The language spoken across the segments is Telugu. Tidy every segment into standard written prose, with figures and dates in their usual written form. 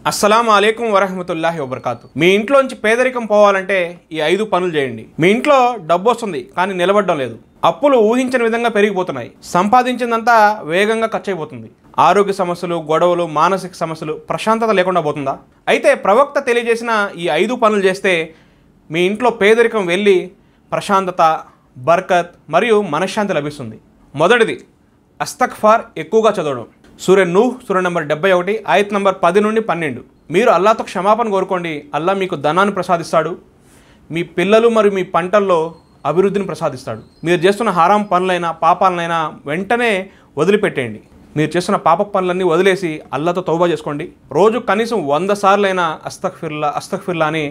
అస్సలాము అలైకుం వరహమతుల్లాహి వబర్కాతు. మీ ఇంట్లోంచి పేదరికం పోవాలంటే ఈ 5 పనులు చేయండి. మీ ఇంట్లో డబ్బు వస్తుంది కానీ నిలబడడం లేదు. అప్పులు ఊహించని విధంగా పెరిగిపోతున్నాయి. సంపాదించిందంతా వేగంగా ఖర్చు అయిపోతుంది. ఆరోగ్య సమస్యలు, గొడవలు, మానసిక సమస్యలు, ప్రశాంతత లేకుండా పోతుందా? అయితే ప్రవక్త తెలియజేసిన ఈ 5 పనులు చేస్తే మీ ఇంట్లో పేదరికం వెళ్ళి ప్రశాంతత, బర్కత్ మరియు మనశ్శాంతి లభిస్తుంది. మొదటిది అస్తగ్ఫార్ ఎక్కువగా చదవడం. సూర నూహ్ సూర నంబర్ 71 ఆయత్ నంబర్ 10 నుండి 12. మీరు అల్లాహ్తో క్షమాపణ కోరుకోండి, అల్లాహ్ మీకు ధనాన్ని ప్రసాదిస్తాడు, మీ పిల్లలు మరియు మీ పంటల్లో అభివృద్ధిని ప్రసాదిస్తాడు. మీరు చేస్తున్న హరాం పనులైనా పాపాలనైనా వెంటనే వదిలిపెట్టేయండి. మీరు చేస్తున్న పాప పనులన్నీ వదిలేసి అల్లాహ్తో తౌబా చేసుకోండి. రోజు కనీసం 100 సార్లైనా అస్తగ్ఫిర్లా అని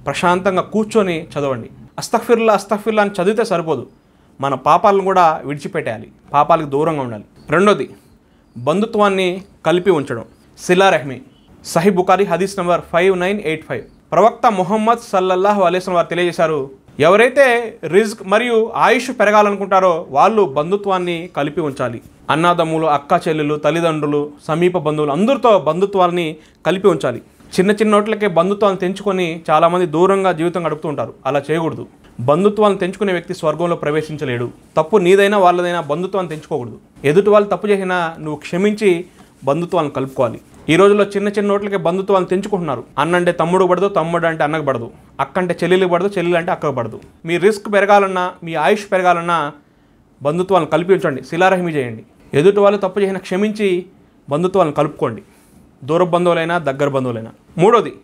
ప్రశాంతంగా కూర్చొని చదవండి. అస్తగ్ఫిర్లా అని చదివితే సరిపోదు, మన పాపాలను కూడా విడిచిపెట్టేయాలి, పాపాలకు దూరంగా ఉండాలి. రెండోది బంధుత్వాన్ని కలిపి ఉంచడం. సిలా రెహ్మీ. సహీ బుఖారీ హదీస్ నంబర్ 5985. ప్రవక్త ముహమ్మద్ సల్లల్లాహు అలైహి వసల్లం వారు తెలియజేశారు, ఎవరైతే రిజ్క్ మరియు ఆయుష్ పెరగాలనుకుంటారో వాళ్ళు బంధుత్వాన్ని కలిపి ఉంచాలి. అన్నాదమ్ములు, అక్క చెల్లెలు, తల్లిదండ్రులు, సమీప బంధువులు అందరితో బంధుత్వాన్ని కలిపి ఉంచాలి. చిన్న చిన్న నోట్లకే బంధుత్వాన్ని తెంచుకొని చాలామంది దూరంగా జీవితం గడుపుతూ ఉంటారు. అలా చేయకూడదు. బంధుత్వాన్ని తెంచుకునే వ్యక్తి స్వర్గంలో ప్రవేశించలేడు. తప్పు నీదైనా వాళ్ళదైనా బంధుత్వాన్ని తెంచుకోకూడదు. ఎదుటి వాళ్ళు తప్పు చేసినా నువ్వు క్షమించి బంధుత్వాన్ని కలుపుకోవాలి. ఈ రోజుల్లో చిన్న చిన్న నోట్లకే బంధుత్వాన్ని తెంచుకుంటున్నారు. అన్నంటే తమ్ముడు పడదు, తమ్ముడు అంటే అన్నకు పడదు, అక్క అంటే చెల్లెలికి పడదు, చెల్లెలు అంటే అక్కకు పడదు. మీ రిస్క్ పెరగాలన్నా, మీ ఆయుష్ పెరగాలన్నా బంధుత్వాలను కలిపి ఉంచండి, శిలారహిమి చేయండి. ఎదుటి వాళ్ళు తప్పు చేసినా క్షమించి బంధుత్వాలను కలుపుకోండి, దూర బంధువులైనా దగ్గర బంధువులైనా. మూడోది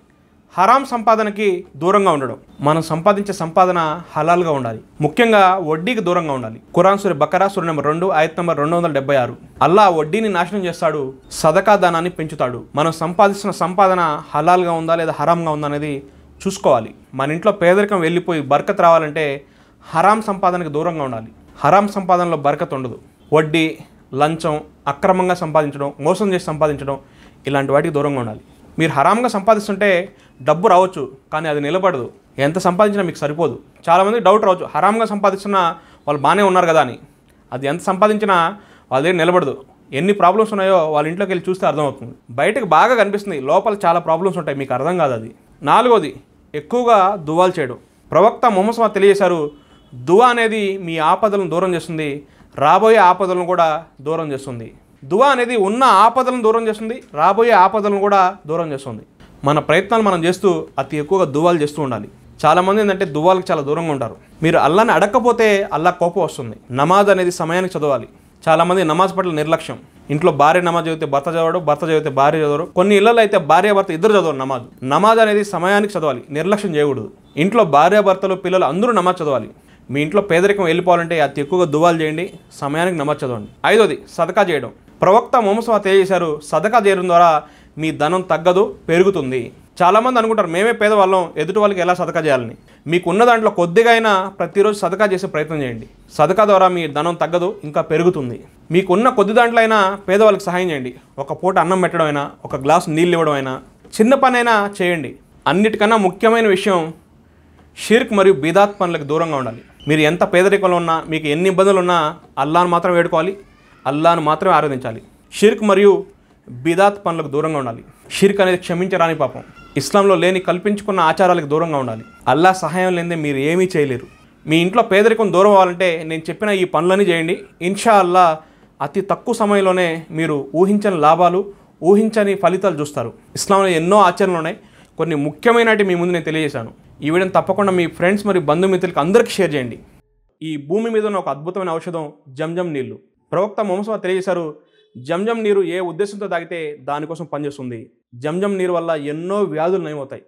హరాం సంపాదనకి దూరంగా ఉండడం. మనం సంపాదించే సంపాదన హలాల్గా ఉండాలి. ముఖ్యంగా వడ్డీకి దూరంగా ఉండాలి. ఖురాన్ సూర బకరా సూర నంబర్ 2 ఆయత్ నంబర్ 276. అల్లాహ్ వడ్డీని నాశనం చేస్తాడు, సదకా దానాన్ని పెంచుతాడు. మనం సంపాదిస్తున్న సంపాదన హలాల్గా ఉందా లేదా హరాంగా ఉందా అనేది చూసుకోవాలి. మన ఇంట్లో పేదరికం వెళ్ళిపోయి బర్కత్ రావాలంటే హరాం సంపాదనకి దూరంగా ఉండాలి. హరాం సంపాదనలో బర్కత్ ఉండదు. వడ్డీ, లంచం, అక్రమంగా సంపాదించడం, మోసం చేసి సంపాదించడం, ఇలాంటి వాటికి దూరంగా ఉండాలి. మీరు హరాంగా సంపాదిస్తుంటే డబ్బు రావచ్చు కానీ అది నిలబడదు. ఎంత సంపాదించినా మీకు సరిపోదు. చాలామంది డౌట్ రావచ్చు, హరాంగా సంపాదిస్తున్నా వాళ్ళు బాగానే ఉన్నారు కదా అని. అది ఎంత సంపాదించినా వాళ్ళదే నిలబడదు. ఎన్ని ప్రాబ్లమ్స్ ఉన్నాయో వాళ్ళ ఇంట్లోకి వెళ్ళి చూస్తే అర్థమవుతుంది. బయటకు బాగా కనిపిస్తుంది, లోపల చాలా ప్రాబ్లమ్స్ ఉంటాయి, మీకు అర్థం కాదు అది. నాలుగోది ఎక్కువగా దువాలు చేయడం. ప్రవక్త ముహమ్మద్ సల్లల్లాహు తెలియజేశారు, దువా అనేది మీ ఆపదలను దూరం చేస్తుంది, రాబోయే ఆపదలను కూడా దూరం చేస్తుంది. దువా అనేది ఉన్న ఆపదలను దూరం చేస్తుంది, రాబోయే ఆపదలను కూడా దూరం చేస్తుంది. మన ప్రయత్నాలు మనం చేస్తూ అతి ఎక్కువగా దువాలు చేస్తూ ఉండాలి. చాలామంది ఏంటంటే దువాలకు చాలా దూరంగా ఉంటారు. మీరు అల్లాని అడగకపోతే అల్లాహ్ కోపం వస్తుంది. నమాజ్ అనేది సమయానికి చదవాలి. చాలామంది నమాజ్ పట్ల నిర్లక్ష్యం. ఇంట్లో భార్య నమాజ్ చదివితే భర్త చదవడు, భర్త చదివితే భార్య చదవరు. కొన్ని ఇళ్లలో అయితే భార్య భర్త ఇద్దరు చదవరు నమాజ్. నమాజ్ అనేది సమయానికి చదవాలి, నిర్లక్ష్యం చేయకూడదు. ఇంట్లో భార్య భర్తలు పిల్లలు అందరూ నమాజ్ చదవాలి. మీ ఇంట్లో పేదరికం వెళ్ళిపోవాలంటే అతి ఎక్కువగా దువాలు చేయండి, సమయానికి నమాజ్ చదవండి. ఐదోది సదకా చేయడం. ప్రవక్త ముహమ్మద్ సల్లల్లాహు తెలియజేశారు, సదకా చేయడం ద్వారా మీ ధనం తగ్గదు, పెరుగుతుంది. చాలామంది అనుకుంటారు మేమే పేదవాళ్ళం, ఎదుటి వాళ్ళకి ఎలా సదకా చేయాలని. మీకు ఉన్న దాంట్లో కొద్దిగా అయినా ప్రతిరోజు సదకా చేసే ప్రయత్నం చేయండి. సదకా ద్వారా మీ ధనం తగ్గదు, ఇంకా పెరుగుతుంది. మీకున్న కొద్ది దాంట్లో అయినా పేదవాళ్ళకి సహాయం చేయండి. ఒక పూట అన్నం పెట్టడం అయినా, ఒక గ్లాసు నీళ్ళు ఇవ్వడం అయినా, చిన్న పని అయినా చేయండి. అన్నిటికన్నా ముఖ్యమైన విషయం షిర్క్ మరియు బిదాత్ పనులకు దూరంగా ఉండాలి. మీరు ఎంత పేదరికంలో ఉన్నా, మీకు ఎన్ని ఇబ్బందులు ఉన్నా అల్లాహ్ను మాత్రం వేడుకోవాలి, అల్లాహ్ను మాత్రమే ఆరాధించాలి. షిర్క్ మరియు బిదాత్ పనులకు దూరంగా ఉండాలి. షిర్క్ అనేది క్షమించరాని పాపం. ఇస్లాంలో లేని కల్పించుకున్న ఆచారాలకు దూరంగా ఉండాలి. అల్లాహ్ సహాయం లేనిదే మీరు ఏమీ చేయలేరు. మీ ఇంట్లో పేదరికం దూరం అవ్వాలంటే నేను చెప్పిన ఈ పనులన్నీ చేయండి. ఇన్షా అల్లాహ్ అతి తక్కువ సమయంలోనే మీరు ఊహించని లాభాలు, ఊహించని ఫలితాలు చూస్తారు. ఇస్లాంలో ఎన్నో ఆచరణలు ఉన్నాయి. కొన్ని ముఖ్యమైనవి మీ ముందు నేను తెలియజేశాను. ఈ వీడియోని తప్పకుండా మీ ఫ్రెండ్స్ మరియు బంధుమిత్రులకు అందరికీ షేర్ చేయండి. ఈ భూమి మీద ఉన్న ఒక అద్భుతమైన ఔషధం జంజం నీళ్లు. ప్రవక్త ముహమ్మద్ సల్లల్లాహు తెలియజేశారు, జంజం నీరు ఏ ఉద్దేశంతో తాగితే దానికోసం పనిచేస్తుంది. జంజం నీరు వల్ల ఎన్నో వ్యాధులు నయమవుతాయి.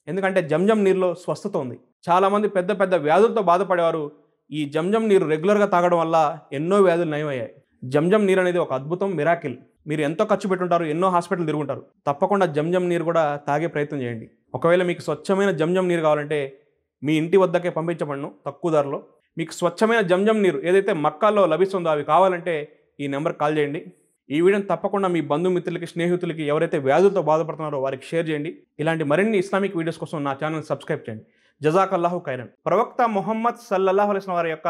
ఎందుకంటే జంజం నీరులో స్వస్థత ఉంది. చాలామంది పెద్ద పెద్ద వ్యాధులతో బాధపడేవారు ఈ జంజం నీరు రెగ్యులర్గా తాగడం వల్ల ఎన్నో వ్యాధులు నయమయ్యాయి. జంజం నీరు అనేది ఒక అద్భుతం, మిరాకిల్. మీరు ఎంతో ఖర్చు పెట్టుంటారు, ఎన్నో హాస్పిటల్ తిరుగుంటారు. తప్పకుండా జంజం నీరు కూడా తాగే ప్రయత్నం చేయండి. ఒకవేళ మీకు స్వచ్ఛమైన జంజం నీరు కావాలంటే మీ ఇంటి వద్దకే పంపించబడను తక్కువ ధరలో. మీకు స్వచ్ఛమైన జంజం నీరు ఏదైతే మక్కాల్లో లభిస్తుందో అవి కావాలంటే ఈ నెంబర్కి కాల్ చేయండి. ఈ వీడియోని తప్పకుండా మీ బంధుమిత్రులకి, స్నేహితులకి, ఎవరైతే వ్యాధులతో బాధపడుతున్నారో వారికి షేర్ చేయండి. ఇలాంటి మరిన్ని ఇస్లామిక్ వీడియోస్ కోసం నా ఛానల్ సబ్స్క్రైబ్ చేయండి. జజాకల్లాహు ఖైరన్. ప్రవక్త ముహమ్మద్ సల్లల్లాహు అలైహి వసల్లం వారి యొక్క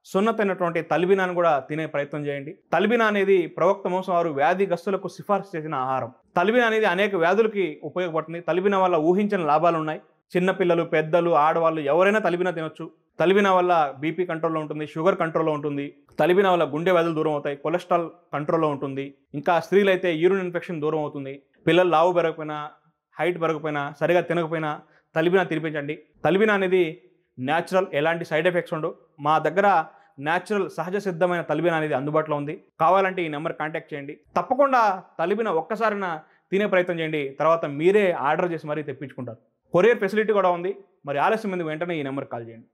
సున్నతైనటువంటి తల్బినాను కూడా తినే ప్రయత్నం చేయండి. తల్బినా అనేది ప్రవక్త మహమ్మద్ వారు వ్యాధిగ్రస్తులకు సిఫార్సు చేసిన ఆహారం. తల్బినా అనేది అనేక వ్యాధులకి ఉపయోగపడుతుంది. తల్బినా వల్ల ఊహించని లాభాలు ఉన్నాయి. చిన్నపిల్లలు, పెద్దలు, ఆడవాళ్ళు ఎవరైనా తల్బినా తినొచ్చు. తల్బినా వల్ల బీపీ కంట్రోల్లో ఉంటుంది, షుగర్ కంట్రోల్లో ఉంటుంది. తల్బినా వల్ల గుండె వ్యాధులు దూరం అవుతాయి, కొలెస్ట్రాల్ కంట్రోల్లో ఉంటుంది. ఇంకా స్త్రీలైతే యూరిన్ ఇన్ఫెక్షన్ దూరం అవుతుంది. పిల్లలు లావు పెరగకపోయినా, హైట్ పెరగకపోయినా, సరిగా తినకపోయినా తల్బినా తినిపించండి. తల్బినా అనేది న్యాచురల్, ఎలాంటి సైడ్ ఎఫెక్ట్స్ ఉండవు. మా దగ్గర న్యాచురల్ సహజ సిద్ధమైన తల్బినా అనేది అందుబాటులో ఉంది. కావాలంటే ఈ నెంబర్ కాంటాక్ట్ చేయండి. తప్పకుండా తల్బినా ఒక్కసారైనా తినే ప్రయత్నం చేయండి. తర్వాత మీరే ఆర్డర్ చేసి మరీ తెప్పించుకుంటారు. కొరియర్ ఫెసిలిటీ కూడా ఉంది. మరి ఆలస్యం ఎందుకు, వెంటనే ఈ నెంబర్కి కాల్ చేయండి.